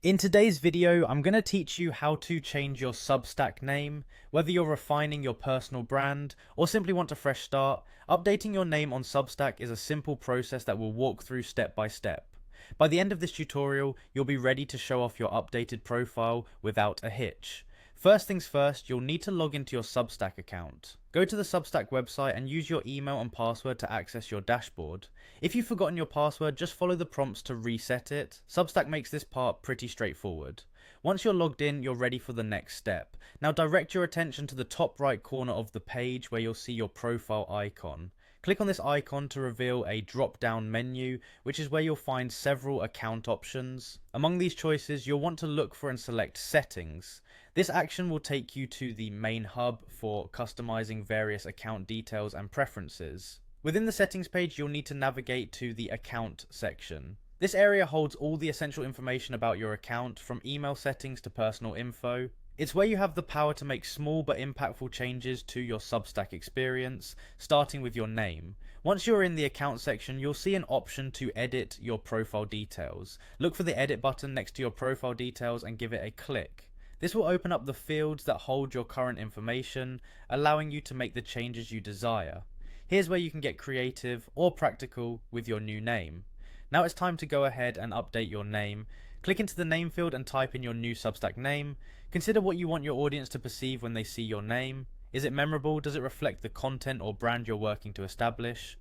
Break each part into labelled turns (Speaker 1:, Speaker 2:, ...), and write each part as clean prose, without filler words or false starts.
Speaker 1: In today's video, I'm going to teach you how to change your Substack name. Whether you're refining your personal brand or simply want a fresh start, updating your name on Substack is a simple process that we'll walk through step by step. By the end of this tutorial, you'll be ready to show off your updated profile without a hitch. First things first, you'll need to log into your Substack account. Go to the Substack website and use your email and password to access your dashboard. If you've forgotten your password, just follow the prompts to reset it. Substack makes this part pretty straightforward. Once you're logged in, you're ready for the next step. Now direct your attention to the top right corner of the page where you'll see your profile icon. Click on this icon to reveal a drop-down menu, which is where you'll find several account options. Among these choices, you'll want to look for and select Settings. This action will take you to the main hub for customizing various account details and preferences. Within the settings page, you'll need to navigate to the account section. This area holds all the essential information about your account, from email settings to personal info. It's where you have the power to make small but impactful changes to your Substack experience, starting with your name. Once you're in the account section, you'll see an option to edit your profile details. Look for the edit button next to your profile details and give it a click. This will open up the fields that hold your current information, allowing you to make the changes you desire. Here's where you can get creative or practical with your new name. Now it's time to go ahead and update your name. Click into the name field and type in your new Substack name. Consider what you want your audience to perceive when they see your name. Is it memorable? Does it reflect the content or brand you're working to establish?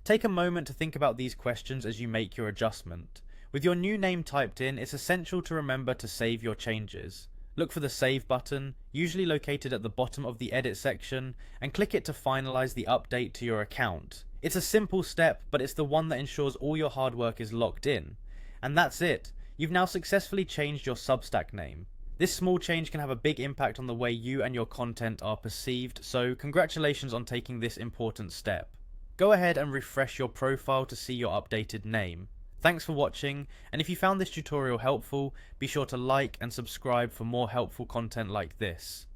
Speaker 1: Take a moment to think about these questions as you make your adjustment. With your new name typed in, it's essential to remember to save your changes. Look for the Save button, usually located at the bottom of the Edit section, and click it to finalize the update to your account. It's a simple step, but it's the one that ensures all your hard work is locked in. And that's it. You've now successfully changed your Substack name. This small change can have a big impact on the way you and your content are perceived, so congratulations on taking this important step. Go ahead and refresh your profile to see your updated name. Thanks for watching, and if you found this tutorial helpful, be sure to like and subscribe for more helpful content like this.